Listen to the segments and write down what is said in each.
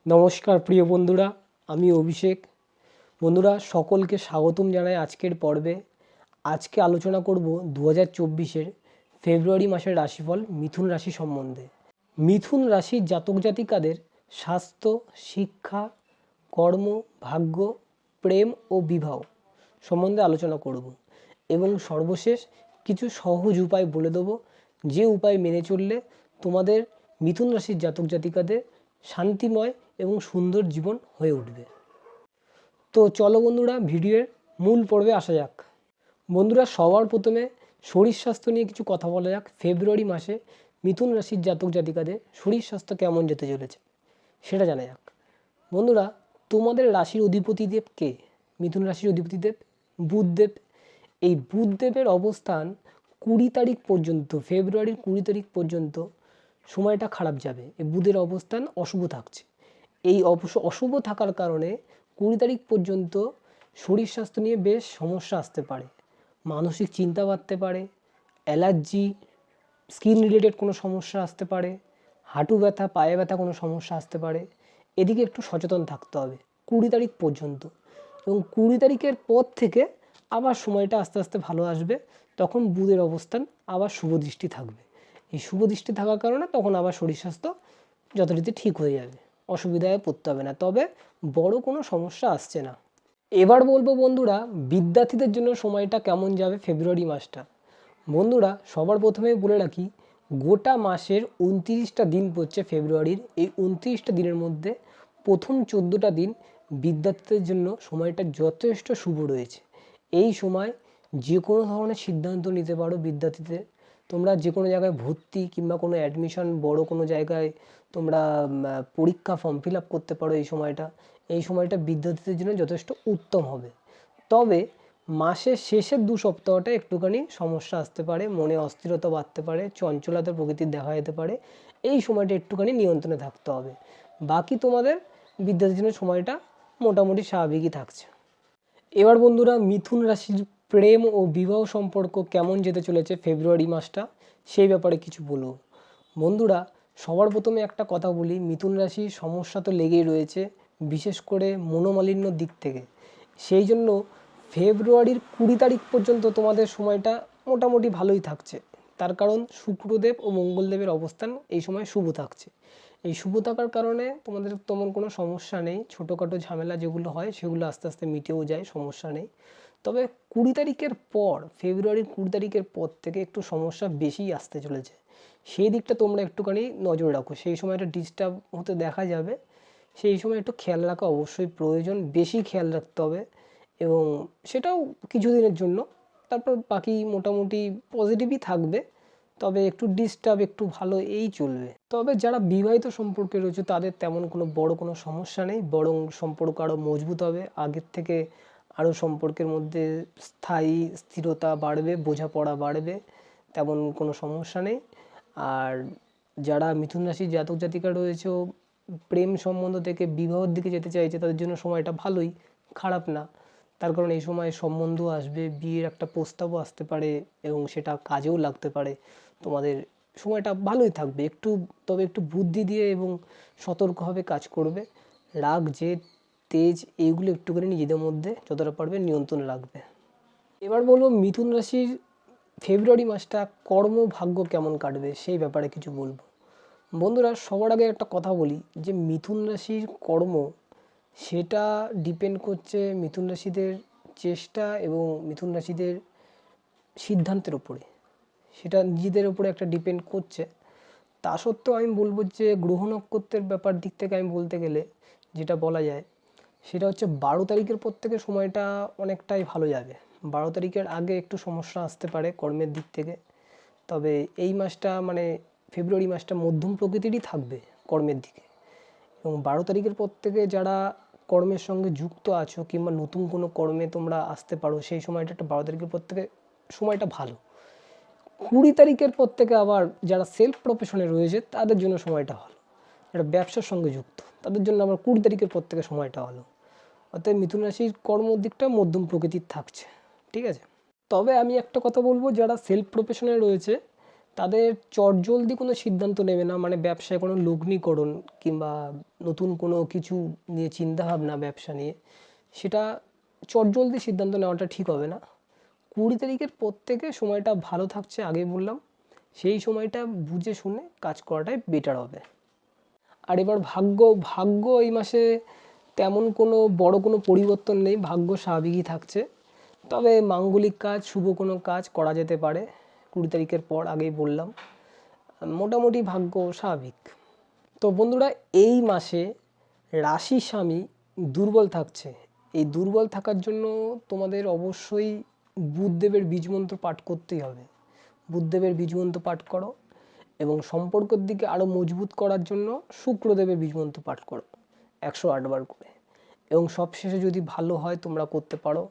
নমস্কার প্রিয় বন্ধুরা, আমি অভিষেক। বন্ধুরা সকলকে স্বাগতম জানাই আজকের পর্বে। আজকে আলোচনা করব 2024-এর ফেব্রুয়ারি মাসের রাশিফল মিথুন রাশি সম্বন্ধে। মিথুন রাশির জাতক জাতিকাদের স্বাস্থ্য, শিক্ষা, কর্ম, ভাগ্য, প্রেম ও বিবাহ সম্বন্ধে আলোচনা করব এবং সর্বশেষ কিছু সহজ উপায় বলে দেবো, যে উপায় মেনে চললে তোমাদের মিথুন রাশির জাতক জাতিকাদের শান্তিময় এবং সুন্দর জীবন হয়ে উঠবে। তো চলো বন্ধুরা, ভিডিওর মূল পর্বে আসা যাক। বন্ধুরা, সবার প্রথমে শরীর স্বাস্থ্য নিয়ে কিছু কথা বলা যাক। ফেব্রুয়ারি মাসে মিথুন রাশির জাতক জাতিকাদের শরীর স্বাস্থ্য কেমন যেতে চলেছে সেটা জানা যাক। বন্ধুরা, তোমাদের রাশির অধিপতিদেব কে? মিথুন রাশির অধিপতিদেব বুধদেব। এই বুধদেবের অবস্থান 20 তারিখ পর্যন্ত, ফেব্রুয়ারির 20 তারিখ পর্যন্ত সময়টা খারাপ যাবে। এই বুধের অবস্থান অশুভ থাকছে। এই অশুভ থাকার কারণে 20 তারিখ পর্যন্ত শরীর স্বাস্থ্য নিয়ে বেশ সমস্যা আসতে পারে। মানসিক চিন্তা বাড়তে পারে, অ্যালার্জি, স্কিন রিলেটেড কোনো সমস্যা আসতে পারে, হাঁটু ব্যথা, পায়ে ব্যথা কোনো সমস্যা আসতে পারে। এদিকে একটু সচেতন থাকতে হবে 20 তারিখ পর্যন্ত। এবং 20 তারিখের পর থেকে আবার সময়টা আস্তে আস্তে ভালো আসবে। তখন বুধের অবস্থান আবার শুভ দৃষ্টি থাকবে। এই শুভ দৃষ্টি থাকার কারণে তখন আবার শরীর স্বাস্থ্য যথারীতি ঠিক হয়ে যাবে, অসুবিধায় পড়তে হবে না। তবে বড় কোনো সমস্যা আসছে না। এবার বলবো বন্ধুরা, বিদ্যার্থীদের জন্য সময়টা কেমন যাবে ফেব্রুয়ারি মাসটা। বন্ধুরা, সবার প্রথমে বলে রাখি, গোটা মাসের 29টা দিন পড়ছে ফেব্রুয়ারির। এই 29টা দিনের মধ্যে প্রথম 14টা দিন বিদ্যার্থীদের জন্য সময়টা যথেষ্ট শুভ রয়েছে। এই সময় যে কোনো ধরনের সিদ্ধান্ত নিতে পারো বিদ্যার্থীদের। তোমরা যে কোনো জায়গায় ভর্তি কিংবা কোনো অ্যাডমিশন, বড় কোনো জায়গায় তোমরা পরীক্ষা ফর্ম ফিল আপ করতে পারো। এই সময়টা বিদ্যার্থীদের জন্য যথেষ্ট উত্তম হবে। তবে মাসের শেষের 2 সপ্তাহটা একটুখানি সমস্যা আসতে পারে, মনে অস্থিরতা বাড়তে পারে, চঞ্চলতা প্রকৃতির দেখা যেতে পারে। এই সময়টা একটুখানি নিয়ন্ত্রণে থাকতে হবে। বাকি তোমাদের বিদ্যার্থীর জন্য সময়টা মোটামুটি স্বাভাবিকই থাকছে। এবার বন্ধুরা, মিথুন রাশির প্রেম ও বিবাহ সম্পর্ক কেমন যেতে চলেছে ফেব্রুয়ারি মাসটা, সেই ব্যাপারে কিছু বলবো। বন্ধুরা, সবার প্রথমে একটা কথা বলি, মিথুন রাশির সমস্যা তো লেগেই রয়েছে, বিশেষ করে মনোমালিন্যর দিক থেকে। সেই জন্য ফেব্রুয়ারির 20 তারিখ পর্যন্ত তোমাদের সময়টা মোটামুটি ভালোই থাকছে। তার কারণ শুক্রদেব ও মঙ্গলদেবের অবস্থান এই সময় শুভ থাকছে। এই শুভ থাকার কারণে তোমাদের তেমন কোনো সমস্যা নেই। ছোটোখাটো ঝামেলা যেগুলো হয় সেগুলো আস্তে আস্তে মিটেও যায়, সমস্যা নেই। তবে 20 তারিখের পর, ফেব্রুয়ারির 20 তারিখের পর থেকে একটু সমস্যা বেশিই আসতে চলেছে। সেই দিকটা তোমরা একটুখানি নজর রাখো। সেই সময়টা ডিস্টার্ব হতে দেখা যাবে। সেই সময় একটু খেয়াল রাখা অবশ্যই প্রয়োজন, বেশি খেয়াল রাখতে হবে। এবং সেটাও কিছুদিনের জন্য, তারপর বাকি মোটামুটি পজিটিভই থাকবে। তবে একটু ডিস্টার্ব, একটু ভালো এই চলবে। তবে যারা বিবাহিত সম্পর্কে রয়েছে তাদের তেমন কোনো বড় কোনো সমস্যা নেই, বরং সম্পর্ক আরও মজবুত হবে আগের থেকে। আরও সম্পর্কের মধ্যে স্থায়ী স্থিরতা বাড়বে, বোঝাপড়া বাড়বে, তেমন কোনো সমস্যা নেই। আর যারা মিথুন রাশির জাতক জাতিকা রয়েছে, প্রেম সম্বন্ধ থেকে বিবাহের দিকে যেতে চাইছে, তাদের জন্য সময়টা ভালোই, খারাপ না। তার কারণ এই সময় সম্বন্ধ আসবে, বিয়ের একটা প্রস্তাবও আসতে পারে এবং সেটা কাজেও লাগতে পারে। তোমাদের সময়টা ভালোই থাকবে। তবে একটু বুদ্ধি দিয়ে এবং সতর্কভাবে কাজ করবে। রাগ, জেদ, তেজ এইগুলো একটুখানি নিজেদের মধ্যে যতটা পারবে নিয়ন্ত্রণে রাখবে। এবার বলবো মিথুন রাশির ফেব্রুয়ারি মাসটা কর্মভাগ্য কেমন কাটবে সেই ব্যাপারে কিছু বলবো। বন্ধুরা, সবার আগে একটা কথা বলি যে মিথুন রাশির কর্ম, সেটা ডিপেন্ড করছে মিথুন রাশিদের চেষ্টা এবং মিথুন রাশিদের সিদ্ধান্তের উপরে। সেটা নিজেদের উপরে একটা ডিপেন্ড করছে। তা সত্ত্বেও আমি বলবো যে গ্রহ নক্ষত্রের ব্যাপার দিক থেকে আমি বলতে গেলে যেটা বলা যায়, সেটা হচ্ছে 12 তারিখের পর থেকে সময়টা অনেকটাই ভালো যাবে। 12 তারিখের আগে একটু সমস্যা আসতে পারে কর্মের দিক থেকে। তবে এই মাসটা, মানে ফেব্রুয়ারি মাসটা মধ্যম প্রকৃতিরই থাকবে কর্মের দিকে। এবং 12 তারিখের পর থেকে যারা কর্মের সঙ্গে যুক্ত আছো কিংবা নতুন কোনো কর্মে তোমরা আসতে পারো, সেই সময়টা একটা 12 তারিখের পর থেকে সময়টা ভালো। 20 তারিখের পর থেকে আবার যারা সেলফ প্রফেশনে রয়েছে তাদের জন্য সময়টা ভালো। যারা ব্যবসার সঙ্গে যুক্ত তাদের জন্য আবার 20 তারিখের পর থেকে সময়টা ভালো। অর্থাৎ মিথুন রাশির কর্মের দিকটা মধ্যম প্রকৃতির থাকছে, ঠিক আছে। তবে আমি একটা কথা বলবো, যারা সেলফ প্রফেশনে রয়েছে তাদের চটজলদি কোনো সিদ্ধান্ত নেবে না, মানে ব্যবসায় কোনো লগ্নিকরণ কিংবা নতুন কোনো কিছু নিয়ে চিন্তাভাবনা ব্যবসা নিয়ে, সেটা চটজলদি সিদ্ধান্ত নেওয়াটা ঠিক হবে না। 20 তারিখের পর থেকে সময়টা ভালো থাকছে, আগেই বললাম, সেই সময়টা বুঝে শুনে কাজ করাটাই বেটার হবে। আর এবার ভাগ্য এই মাসে তেমন কোনো বড় কোনো পরিবর্তন নেই, ভাগ্য স্বাভাবিকই থাকছে। তবে মাঙ্গলিক কাজ, শুভ কোনো কাজ করা যেতে পারে 20 তারিখের পর, আগেই বললাম। মোটামুটি ভাগ্য স্বাভাবিক। তো বন্ধুরা, এই মাসে রাশি স্বামী দুর্বল থাকছে। এই দুর্বল থাকার জন্য তোমাদের অবশ্যই বুধদেবের বীজমন্ত্র পাঠ করতেই হবে। বুধদেবের বীজমন্ত্র পাঠ করো এবং সম্পর্কের দিকে আরও মজবুত করার জন্য শুক্রদেবের বীজমন্ত্র পাঠ করো 108 বার করে। এবং সবশেষে যদি ভালো হয় তোমরা করতে পারো,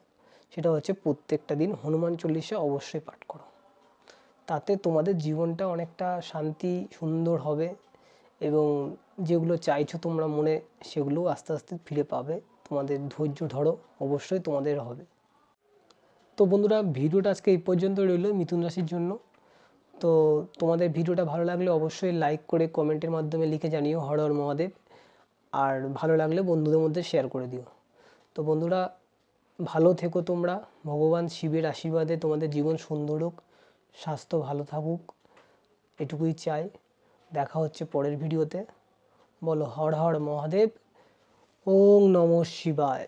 সেটা হচ্ছে প্রত্যেকটা দিন হনুমান চল্লিশা অবশ্যই পাঠ করো। তাতে তোমাদের জীবনটা অনেকটা শান্তি সুন্দর হবে এবং যেগুলো চাইছো তোমরা মনে, সেগুলো আস্তে আস্তে ফিরে পাবে। তোমাদের ধৈর্য ধরো, অবশ্যই তোমাদের হবে। তো বন্ধুরা, ভিডিওটা আজকে এই পর্যন্ত রইল মিথুন রাশির জন্য। তো তোমাদের ভিডিওটা ভালো লাগলে অবশ্যই লাইক করে কমেন্টের মাধ্যমে লিখে জানিও হর হর মহাদেব। আর ভালো লাগলে বন্ধুদের মধ্যে শেয়ার করে দিও। তো বন্ধুরা, ভালো থেকো তোমরা। ভগবান শিবের আশীর্বাদে তোমাদের জীবন সুন্দর হোক, স্বাস্থ্য ভালো থাকুক, এটুকুই চাই। দেখা হচ্ছে পরের ভিডিওতে। বলো হর হর মহাদেব, ওং নমঃ শিবায়।